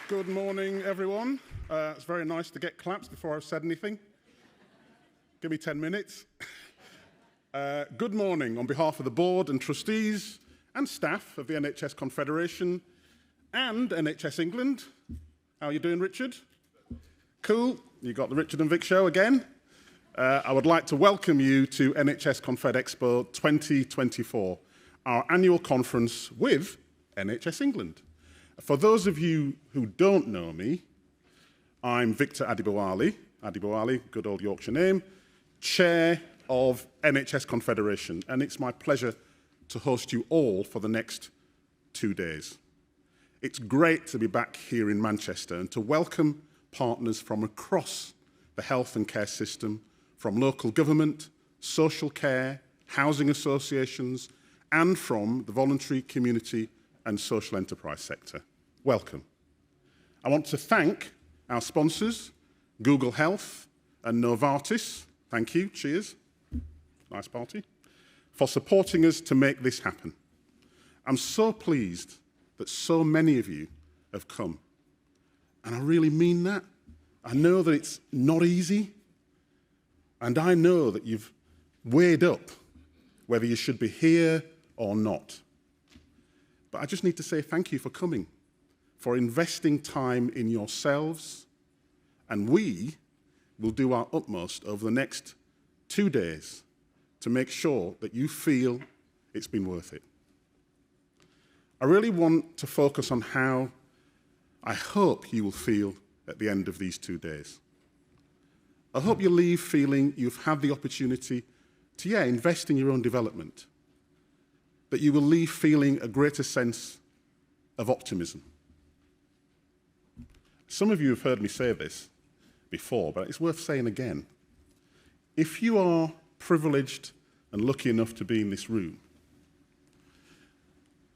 Good morning, everyone. It's very nice to get claps before I've said anything. Give me 10 minutes. Good morning on behalf of the board and trustees and staff of the NHS Confederation and NHS England. How are you doing, Richard? Cool. You got the Richard and Vic show again. I would like to welcome you to NHS ConfedExpo 2024, our annual conference with NHS England. For those of you who don't know me, I'm Victor Adibowale, good old Yorkshire name, Chair of NHS Confederation, and it's my pleasure to host you all for the next 2 days. It's great to be back here in Manchester and to welcome partners from across the health and care system, from local government, social care, housing associations, and from the voluntary, community and social enterprise sector. Welcome. I want to thank our sponsors, Google Health and Novartis. Thank you, cheers, nice party, for supporting us to make this happen. I'm so pleased that so many of you have come. And I really mean that. I know that it's not easy. And I know that you've weighed up whether you should be here or not. But I just need to say thank you for coming, for investing time in yourselves. And we will do our utmost over the next 2 days to make sure that you feel it's been worth it. I really want to focus on how I hope you will feel at the end of these 2 days. I hope you leave feeling you've had the opportunity to, invest in your own development, that you will leave feeling a greater sense of optimism. Some of you have heard me say this before, but it's worth saying again. If you are privileged and lucky enough to be in this room,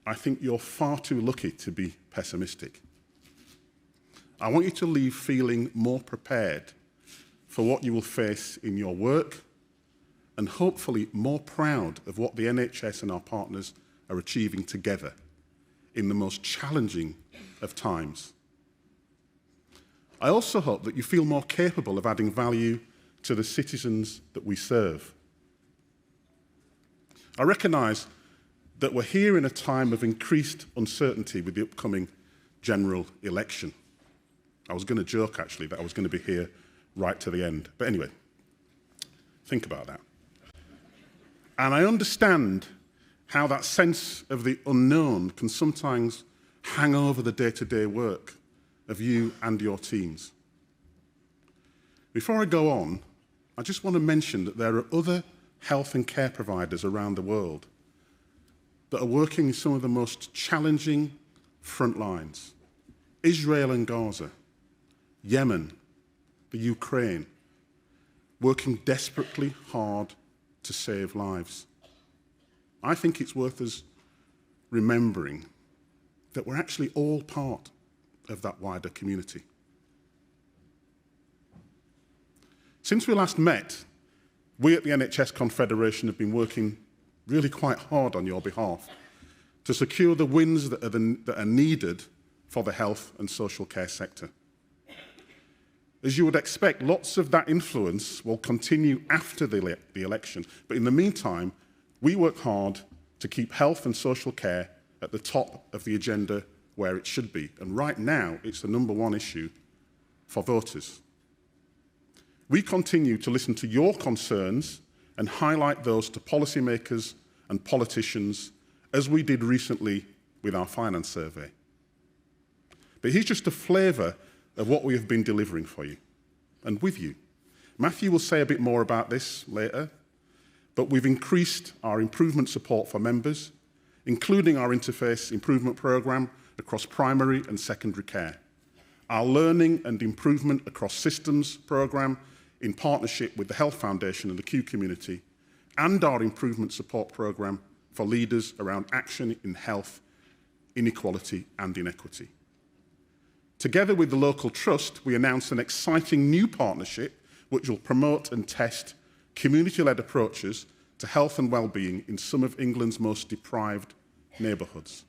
I think you're far too lucky to be pessimistic. I want you to leave feeling more prepared for what you will face in your work and hopefully more proud of what the NHS and our partners are achieving together in the most challenging of times. I also hope that you feel more capable of adding value to the citizens that we serve. I recognise that we're here in a time of increased uncertainty with the upcoming general election. I was going to joke, actually, that I was going to be here right to the end. But anyway, think about that. And I understand how that sense of the unknown can sometimes hang over the day-to-day work of you and your teams. Before I go on, I just want to mention that there are other health and care providers around the world that are working in some of the most challenging front lines. Israel and Gaza, Yemen, the Ukraine, working desperately hard to save lives. I think it's worth us remembering that we're actually all part of that wider community. Since we last met, we at the NHS Confederation have been working really quite hard on your behalf to secure the wins that are needed for the health and social care sector. As you would expect, lots of that influence will continue after the election, but in the meantime, we work hard to keep health and social care at the top of the agenda where it should be. And right now, it's the #1 issue for voters. We continue to listen to your concerns and highlight those to policymakers and politicians, as we did recently with our finance survey. But here's just a flavour of what we have been delivering for you and with you. Matthew will say a bit more about this later, but we've increased our improvement support for members, including our interface improvement programme across primary and secondary care, our learning and improvement across systems programme in partnership with the Health Foundation and the Q community, and our improvement support programme for leaders around action in health, inequality and inequity. Together with the local trust, we announced an exciting new partnership which will promote and test community-led approaches to health and well-being in some of England's most deprived neighbourhoods.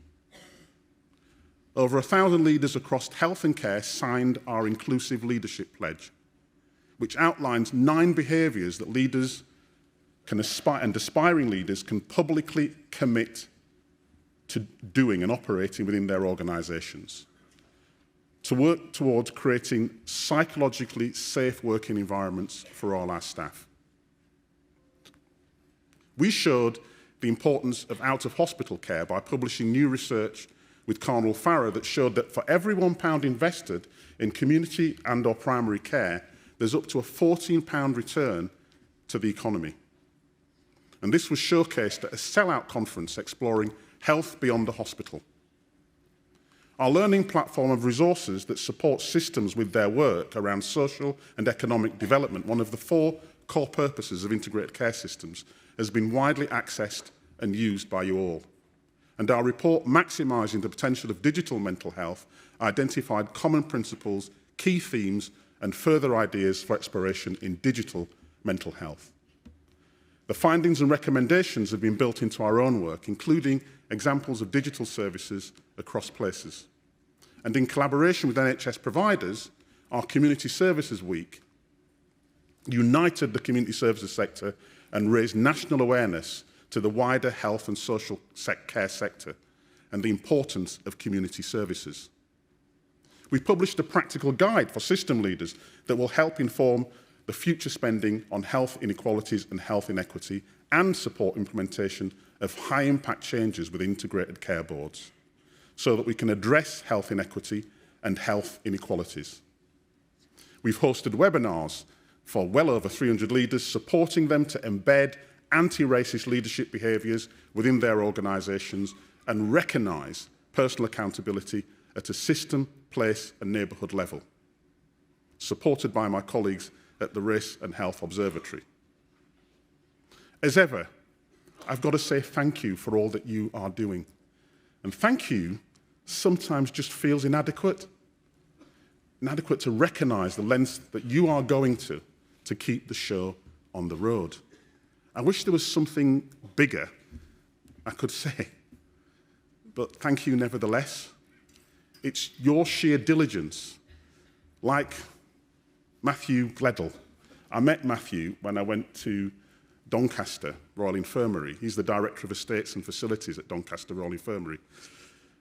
Over 1,000 leaders across health and care signed our Inclusive Leadership Pledge, which outlines 9 behaviours that leaders can aspire, and aspiring leaders can publicly commit to doing and operating within their organisations, to work towards creating psychologically safe working environments for all our staff. We showed the importance of out-of-hospital care by publishing new research with Carnell Farrow that showed that for every £1 invested in community and/or primary care, there's up to a £14 return to the economy. And this was showcased at a sellout conference exploring health beyond the hospital. Our learning platform of resources that supports systems with their work around social and economic development, one of the 4 core purposes of integrated care systems, has been widely accessed and used by you all. And our report, Maximising the Potential of Digital Mental Health, identified common principles, key themes, and further ideas for exploration in digital mental health. The findings and recommendations have been built into our own work, including examples of digital services across places. And in collaboration with NHS providers, our Community Services Week united the community services sector and raised national awareness to the wider health and social care sector and the importance of community services. We published a practical guide for system leaders that will help inform the future spending on health inequalities and health inequity and support implementation of high-impact changes with integrated care boards so that we can address health inequity and health inequalities. We've hosted webinars for well over 300 leaders, supporting them to embed anti-racist leadership behaviours within their organisations and recognise personal accountability at a system, place and neighbourhood level, supported by my colleagues at the Race and Health Observatory. As ever, I've got to say thank you for all that you are doing. And thank you sometimes just feels inadequate. Inadequate to recognise the lengths that you are going to keep the show on the road. I wish there was something bigger I could say, but thank you nevertheless. It's your sheer diligence, like Matthew Gledall. I met Matthew when I went to Doncaster Royal Infirmary. He's the Director of Estates and Facilities at Doncaster Royal Infirmary.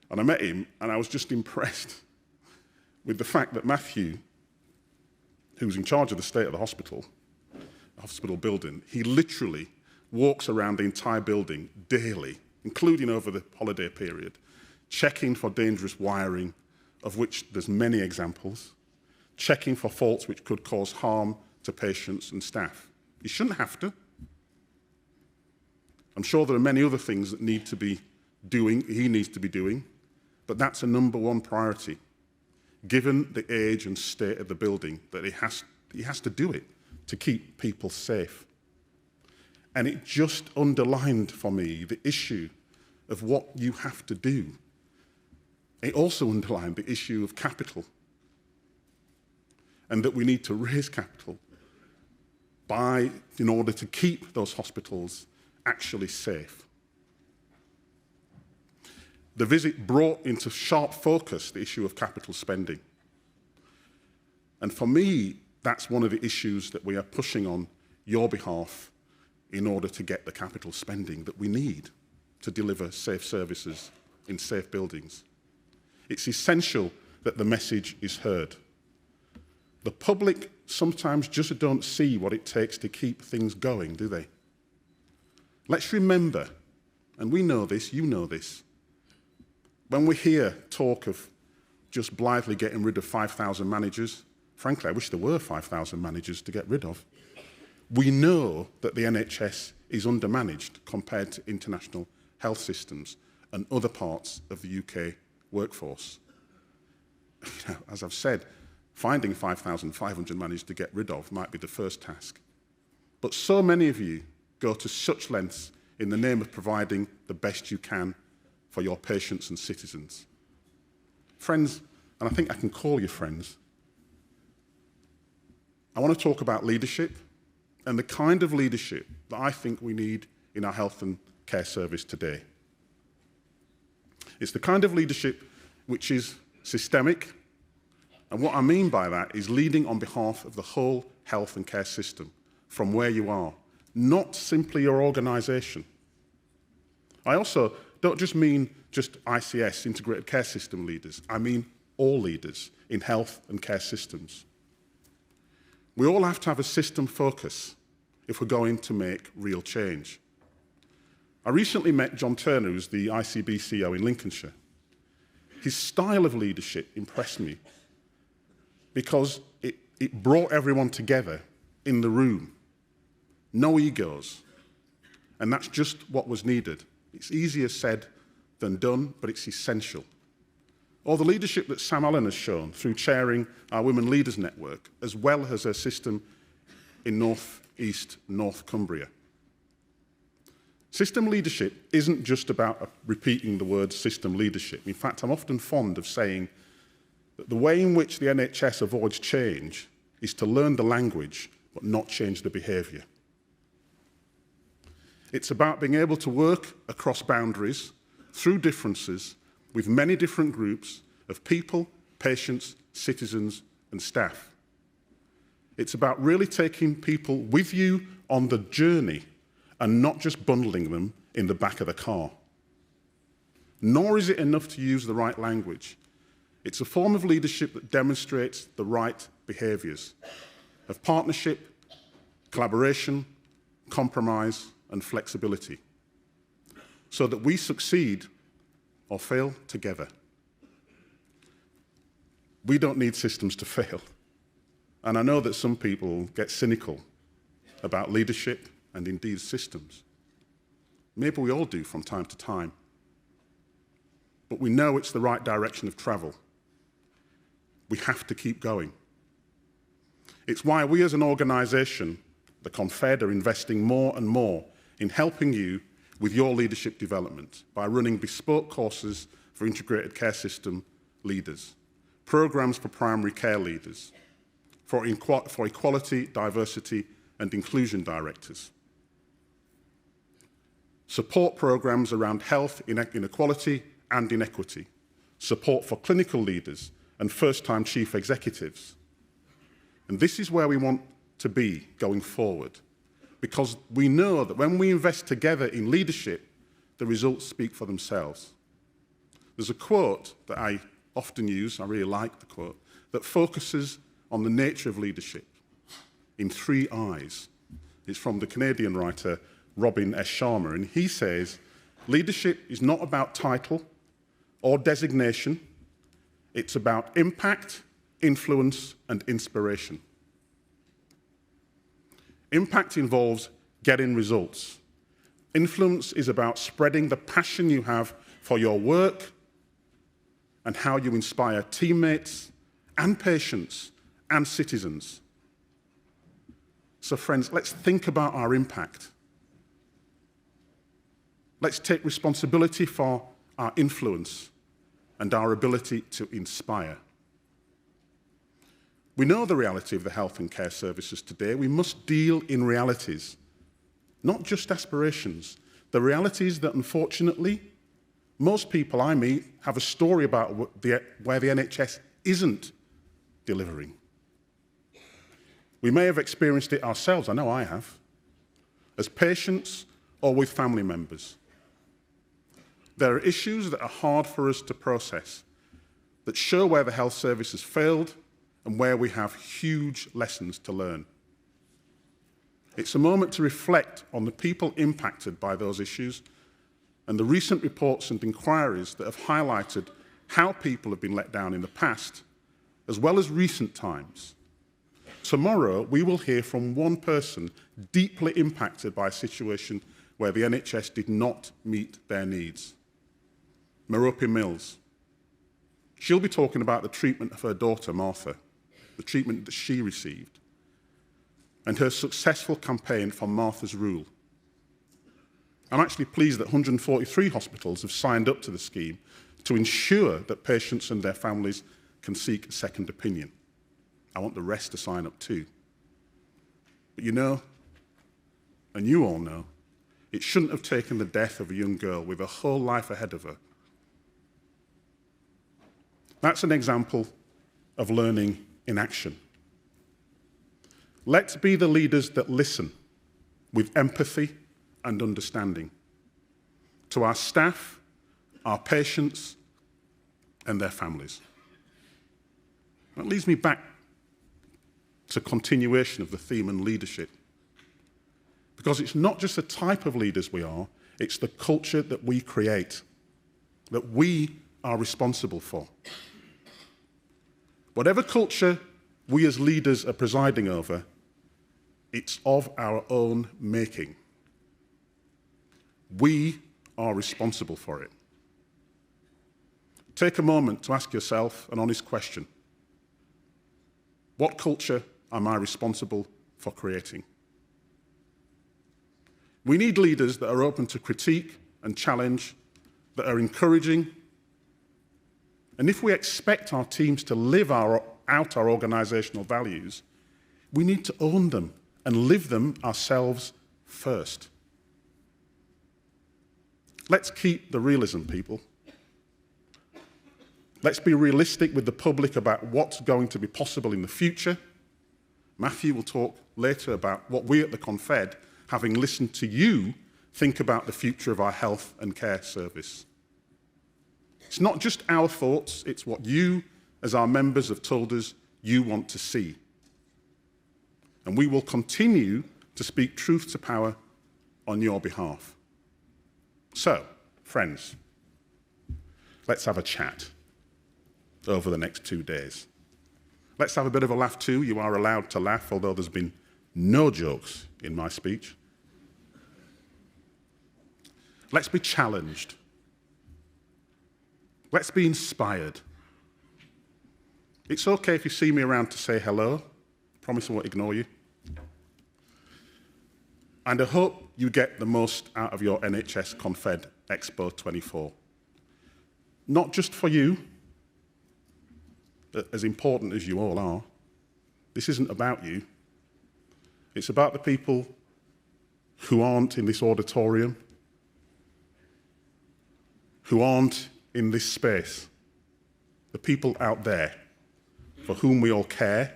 And I met him, and I was just impressed with the fact that Matthew, who's in charge of the state of the hospital building, he literally walks around the entire building daily, including over the holiday period, checking for dangerous wiring, of which there's many examples, checking for faults which could cause harm to patients and staff. He shouldn't have to. I'm sure there are many other things that he needs to be doing, but that's a #1 priority, given the age and state of the building, that he has to do it to keep people safe. And it just underlined for me the issue of what you have to do. It also underlined the issue of capital, and that we need to raise capital in order to keep those hospitals actually safe. The visit brought into sharp focus the issue of capital spending. And for me, that's one of the issues that we are pushing on your behalf in order to get the capital spending that we need to deliver safe services in safe buildings. It's essential that the message is heard. The public sometimes just don't see what it takes to keep things going, do they? Let's remember, and we know this, you know this, when we hear talk of just blithely getting rid of 5,000 managers, frankly, I wish there were 5,000 managers to get rid of. We know that the NHS is undermanaged compared to international health systems and other parts of the UK workforce. As I've said, finding 5,500 managers to get rid of might be the first task. But so many of you go to such lengths in the name of providing the best you can for your patients and citizens. Friends, and I think I can call you friends, I want to talk about leadership and the kind of leadership that I think we need in our health and care service today. It's the kind of leadership which is systemic. And what I mean by that is leading on behalf of the whole health and care system, from where you are, not simply your organisation. I also don't just mean just ICS, Integrated Care System leaders. I mean all leaders in health and care systems. We all have to have a system focus if we're going to make real change. I recently met John Turner, who's the ICB CEO in Lincolnshire. His style of leadership impressed me because it brought everyone together in the room. No egos. And that's just what was needed. It's easier said than done, but it's essential. Or the leadership that Sam Allen has shown through chairing our Women Leaders Network, as well as her system in North Cumbria. System leadership isn't just about repeating the word system leadership. In fact, I'm often fond of saying that the way in which the NHS avoids change is to learn the language, but not change the behaviour. It's about being able to work across boundaries, through differences, with many different groups of people, patients, citizens, and staff. It's about really taking people with you on the journey and not just bundling them in the back of the car. Nor is it enough to use the right language. It's a form of leadership that demonstrates the right behaviours of partnership, collaboration, compromise, and flexibility, so that we succeed or fail together. We don't need systems to fail. And I know that some people get cynical about leadership and indeed systems. Maybe we all do from time to time. But we know it's the right direction of travel. We have to keep going. It's why we as an organisation, the Confed, are investing more and more in helping you with your leadership development by running bespoke courses for integrated care system leaders, programmes for primary care leaders, for equality, diversity and inclusion directors, support programmes around health inequality and inequity, support for clinical leaders and first-time chief executives. And this is where we want to be going forward, because we know that when we invest together in leadership, the results speak for themselves. There's a quote that I often use, I really like the quote, that focuses on the nature of leadership in 3 I's. It's from the Canadian writer Robin S. Sharma, and he says, leadership is not about title or designation, it's about impact, influence, and inspiration. Impact involves getting results. Influence is about spreading the passion you have for your work and how you inspire teammates and patients and citizens. So friends, let's think about our impact. Let's take responsibility for our influence and our ability to inspire. We know the reality of the health and care services today. We must deal in realities, not just aspirations. The realities that, unfortunately, most people I meet have a story about where the NHS isn't delivering. We may have experienced it ourselves, I know I have, as patients or with family members. There are issues that are hard for us to process, that show where the health service has failed and where we have huge lessons to learn. It's a moment to reflect on the people impacted by those issues and the recent reports and inquiries that have highlighted how people have been let down in the past, as well as recent times. Tomorrow, we will hear from one person deeply impacted by a situation where the NHS did not meet their needs. Merope Mills. She'll be talking about the treatment of her daughter, Martha, the treatment that she received, and her successful campaign for Martha's Rule. I'm actually pleased that 143 hospitals have signed up to the scheme to ensure that patients and their families can seek a second opinion. I want the rest to sign up too. But you know, and you all know, it shouldn't have taken the death of a young girl with a whole life ahead of her That's an example of learning in action. Let's be the leaders that listen with empathy and understanding to our staff, our patients, and their families. That leads me back to continuation of the theme and leadership. Because it's not just the type of leaders we are, it's the culture that we create, that we are responsible for. Whatever culture we as leaders are presiding over, it's of our own making. We are responsible for it. Take a moment to ask yourself an honest question. What culture am I responsible for creating? We need leaders that are open to critique and challenge, that are encouraging. And if we expect our teams to live out our organisational values, we need to own them and live them ourselves first. Let's keep the realism, people. Let's be realistic with the public about what's going to be possible in the future. Matthew will talk later about what we at the Confed, having listened to you, think about the future of our health and care service. It's not just our thoughts, it's what you, as our members, have told us you want to see. And we will continue to speak truth to power on your behalf. So, friends, let's have a chat over the next 2 days. Let's have a bit of a laugh too. You are allowed to laugh, although there's been no jokes in my speech. Let's be challenged. Let's be inspired. It's okay if you see me around to say hello. I promise I won't ignore you. And I hope you get the most out of your NHS ConfedExpo24. Not just for you, as important as you all are. This isn't about you. It's about the people who aren't in this auditorium, who aren't in this space, the people out there for whom we all care,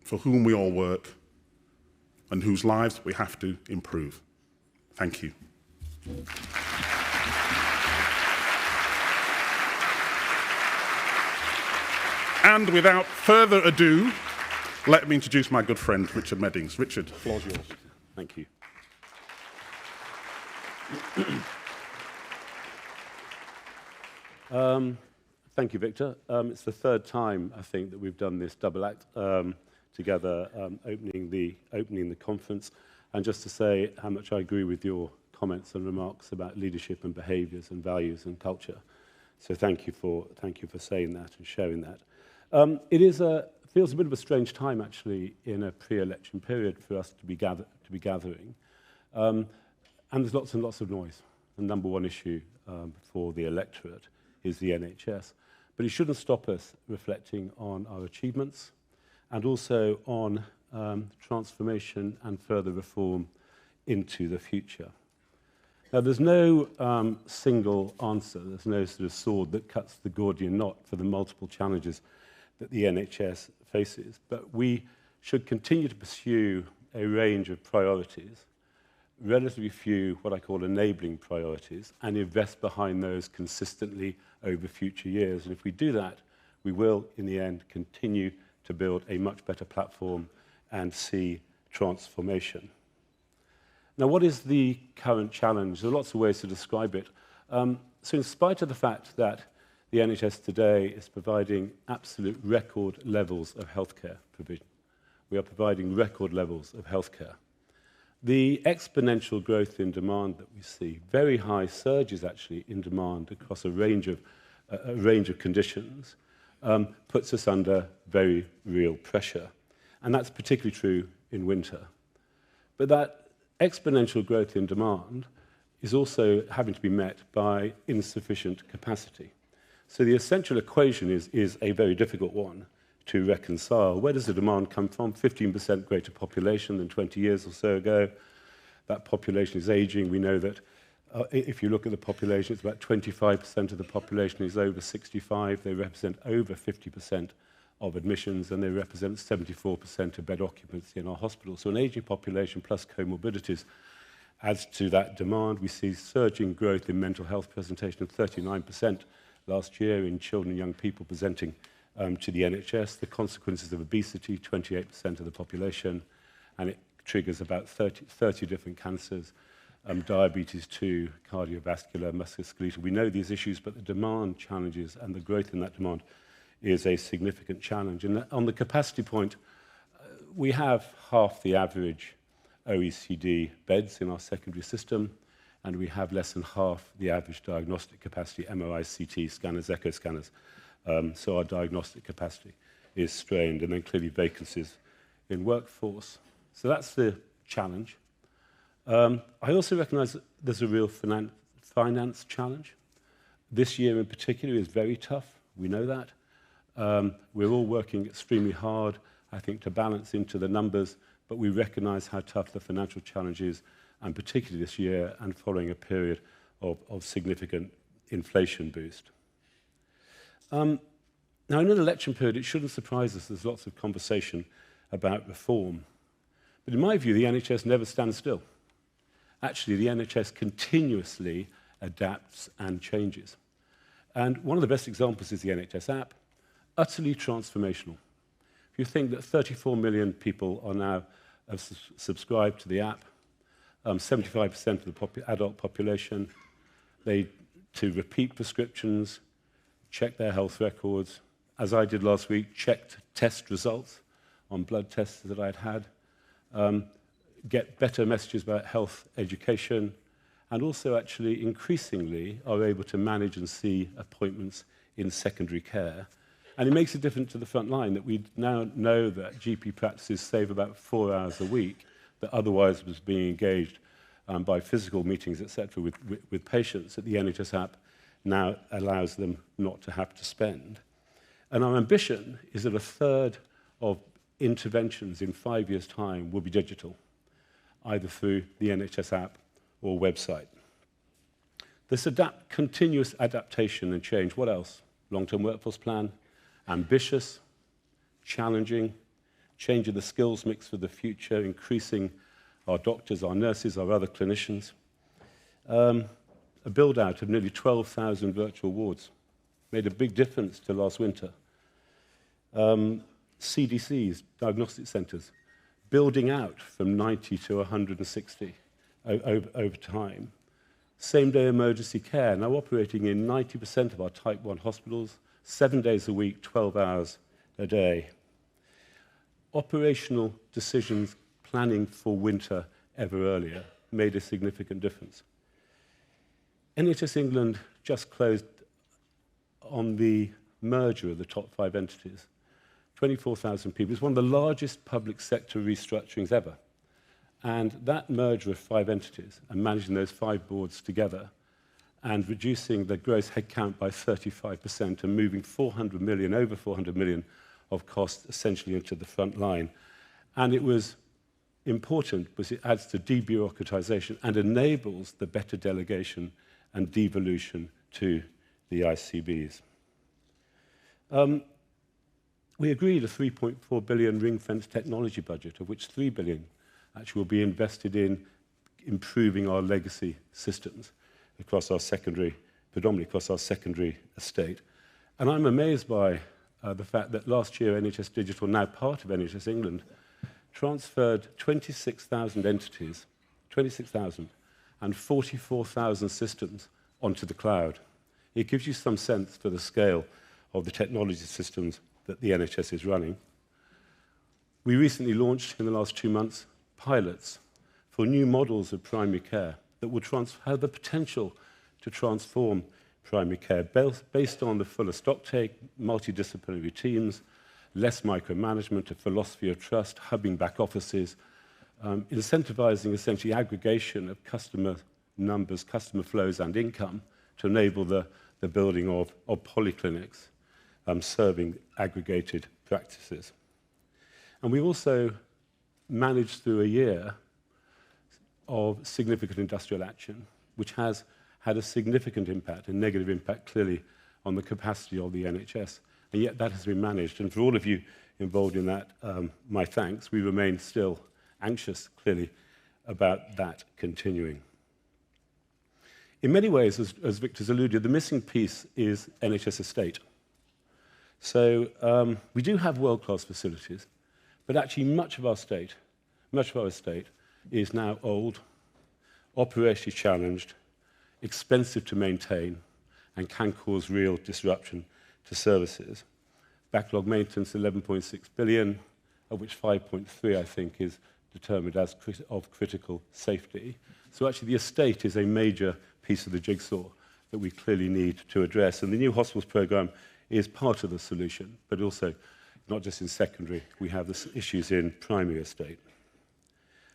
for whom we all work, and whose lives we have to improve. Thank you. And without further ado, let me introduce my good friend, Richard Meddings. Richard, the floor's yours. Thank you. Thank you, Victor. It's the third time, I think, that we've done this double act together, opening the conference. And just to say how much I agree with your comments and remarks about leadership and behaviours and values and culture. So thank you for saying that and sharing that. It feels a bit of a strange time, actually, in a pre-election period for us to be gathering. And there's lots and lots of noise. The number one issue for the electorate is the NHS. But it shouldn't stop us reflecting on our achievements and also on transformation and further reform into the future. Now, there's no single answer. There's no sort of sword that cuts the Gordian knot for the multiple challenges that the NHS faces. But we should continue to pursue a range of priorities, relatively few what I call enabling priorities, and invest behind those consistently over future years. And if we do that, we will, in the end, continue to build a much better platform and see transformation. Now, what is the current challenge? There are lots of ways to describe it. So in spite of the fact that the NHS today is providing absolute record levels of healthcare provision, we are providing record levels of healthcare. The exponential growth in demand that we see, very high surges actually in demand across a range of conditions, puts us under very real pressure. And that's particularly true in winter. But that exponential growth in demand is also having to be met by insufficient capacity. So the essential equation is a very difficult one to reconcile. Where does the demand come from? 15% greater population than 20 years or so ago. That population is aging. We know that If you look at the population, it's about 25% of the population is over 65. They represent over 50% of admissions, and they represent 74% of bed occupancy in our hospitals. So an aging population plus comorbidities adds to that demand. We see surging growth in mental health presentation of 39% last year in children and young people presenting to the NHS. The consequences of obesity, 28% of the population, and it triggers about 30 different cancers, diabetes 2, cardiovascular, musculoskeletal. We know these issues, but the demand challenges and the growth in that demand is a significant challenge. And on the capacity point, we have half the average OECD beds in our secondary system, and we have less than half the average diagnostic capacity, MRI, CT scanners, echo scanners. So our diagnostic capacity is strained, and then clearly vacancies in workforce. So that's the challenge. I also recognise that there's a real finance challenge. This year in particular is very tough. We know that. We're all working extremely hard, I think, to balance into the numbers, but we recognise how tough the financial challenge is, and particularly this year and following a period of significant inflation boost. Now, in an election period, it shouldn't surprise us there's lots of conversation about reform. But in my view, the NHS never stands still. Actually, the NHS continuously adapts and changes. And one of the best examples is the NHS app, utterly transformational. If you think that 34 million people are now subscribed to the app, 75% of the adult population, to repeat prescriptions, check their health records, as I did last week, checked test results on blood tests that I'd had, get better messages about health education, and also actually increasingly are able to manage and see appointments in secondary care. And it makes a difference to the front line that we now know that GP practices save about 4 hours a week that otherwise was being engaged by physical meetings, etc., with patients, that the NHS app now allows them not to have to spend. And our ambition is that a third of interventions in 5 years' time will be digital, either through the NHS app or website. This continuous adaptation and change, what else? Long-term workforce plan, ambitious, challenging, changing the skills mix for the future, increasing our doctors, our nurses, our other clinicians. A build-out of nearly 12,000 virtual wards made a big difference to last winter. CDCs, diagnostic centres, building out from 90 to 160 over time. Same-day emergency care, now operating in 90% of our Type 1 hospitals, 7 days a week, 12 hours a day. Operational decisions, planning for winter ever earlier, made a significant difference. NHS England just closed on the merger of the top 5 entities. 24,000 people. It's one of the largest public sector restructurings ever. And that merger of 5 entities and managing those 5 boards together and reducing the gross headcount by 35% and moving over 400 million of costs essentially into the front line. And it was important because it adds to debureaucratization and enables the better delegation and devolution to the ICBs. We agreed a 3.4 billion ring-fenced technology budget, of which 3 billion actually will be invested in improving our legacy systems across our secondary, predominantly across our secondary estate. And I'm amazed by the fact that last year NHS Digital, now part of NHS England, transferred 26,000 entities, 26,000, and 44,000 systems onto the cloud. It gives you some sense for the scale of the technology systems that the NHS is running. We recently launched, in the last 2 months, pilots for new models of primary care that will have the potential to transform primary care based on the fuller stocktake, multidisciplinary teams, less micromanagement, a philosophy of trust, hubbing back offices, incentivizing essentially aggregation of customer numbers, customer flows and income to enable the building of polyclinics serving aggregated practices. And we've also managed through a year of significant industrial action which has had a significant impact, a negative impact clearly on the capacity of the NHS. And yet that has been managed. And for all of you involved in that, my thanks. We remain still anxious, clearly, about that continuing. In many ways, as Victor's alluded, the missing piece is NHS estate. So we do have world-class facilities, but actually much of our estate is now old, operationally challenged, expensive to maintain, and can cause real disruption to services. Backlog maintenance, 11.6 billion, of which 5.3, I think, is determined as of critical safety. So actually the estate is a major piece of the jigsaw that we clearly need to address. And the new hospitals programme is part of the solution, but also not just in secondary. We have the issues in primary estate.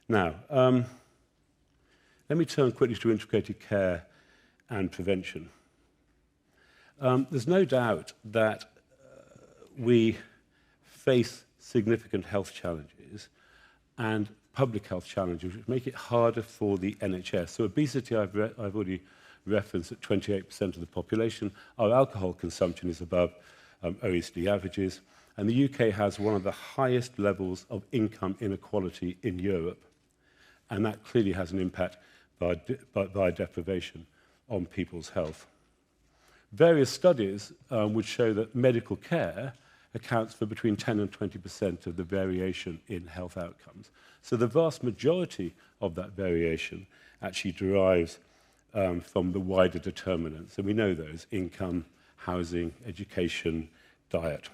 Now, let me turn quickly to integrated care and prevention. There's no doubt that we face significant health challenges and public health challenges which make it harder for the NHS. So obesity, I've already referenced at 28% of the population. Our alcohol consumption is above OECD averages. And the UK has one of the highest levels of income inequality in Europe. And that clearly has an impact by deprivation on people's health. Various studies would show that medical care accounts for between 10 and 20% of the variation in health outcomes. So the vast majority of that variation actually derives from the wider determinants. And we know those: income, housing, education, diet.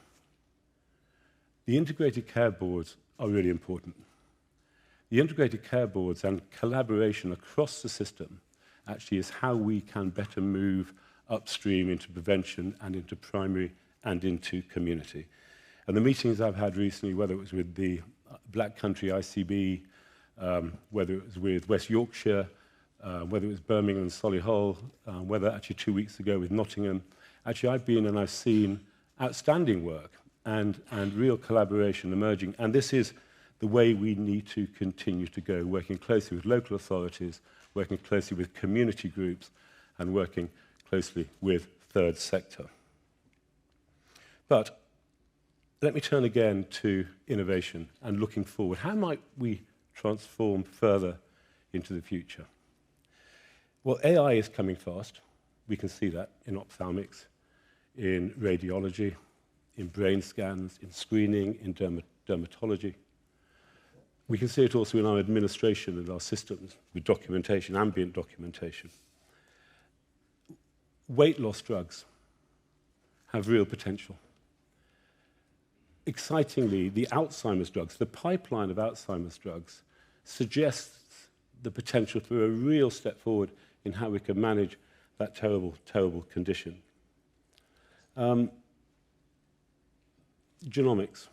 The integrated care boards are really important. The integrated care boards and collaboration across the system actually is how we can better move upstream into prevention and into primary and into community. And the meetings I've had recently, whether it was with the Black Country ICB, whether it was with West Yorkshire, whether it was Birmingham and Solihull, whether actually 2 weeks ago with Nottingham, actually I've been and I've seen outstanding work and real collaboration emerging. And this is the way we need to continue to go, working closely with local authorities, working closely with community groups, and working closely with third sector. But let me turn again to innovation and looking forward. How might we transform further into the future? Well, AI is coming fast. We can see that in ophthalmics, in radiology, in brain scans, in screening, in dermatology. We can see it also in our administration and our systems with documentation, ambient documentation. Weight loss drugs have real potential. Excitingly, the Alzheimer's drugs, the pipeline of Alzheimer's drugs, suggests the potential for a real step forward in how we can manage that terrible, terrible condition. Genomics.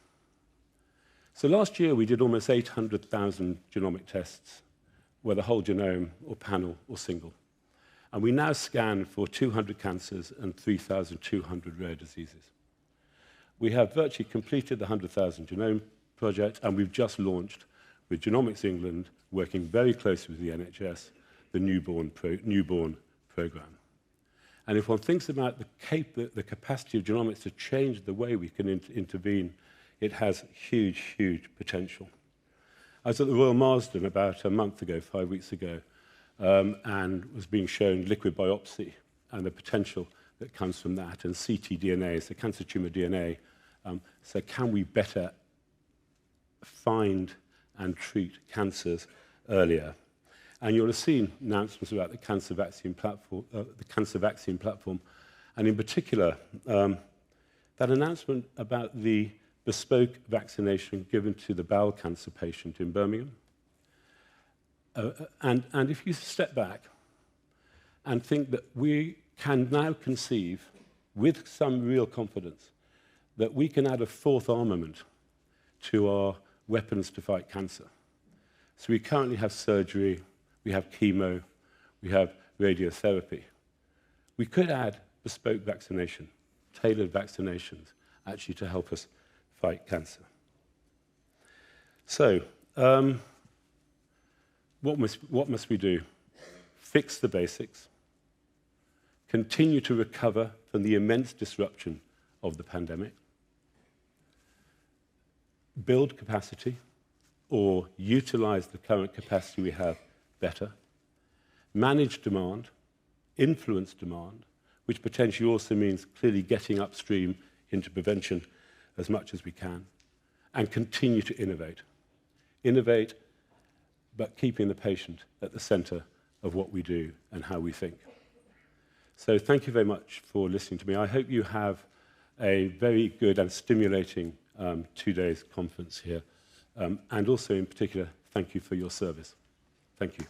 So last year we did almost 800,000 genomic tests, whether whole genome or panel or single. And we now scan for 200 cancers and 3,200 rare diseases. We have virtually completed the 100,000 genome project, and we've just launched with Genomics England, working very closely with the NHS, the newborn programme. And if one thinks about the capacity of genomics to change the way we can intervene, it has huge, huge potential. I was at the Royal Marsden about a month ago, 5 weeks ago, and was being shown liquid biopsy and the potential that comes from that, and ctDNA, so cancer tumor DNA. So can we better find and treat cancers earlier? And you'll have seen announcements about the cancer vaccine platform, and in particular, that announcement about the bespoke vaccination given to the bowel cancer patient in Birmingham. And if you step back and think that we can now conceive with some real confidence that we can add a fourth armament to our weapons to fight cancer. So we currently have surgery, we have chemo, we have radiotherapy. We could add bespoke vaccination, tailored vaccinations, actually to help us fight cancer. So, what must we do? fix the basics, continue to recover from the immense disruption of the pandemic, build capacity or utilize the current capacity we have better, manage demand, influence demand, which potentially also means clearly getting upstream into prevention as much as we can, and continue to innovate. Innovate, but keeping the patient at the center of what we do and how we think. So thank you very much for listening to me. I hope you have a very good and stimulating 2 days conference here. And also, in particular, thank you for your service. Thank you.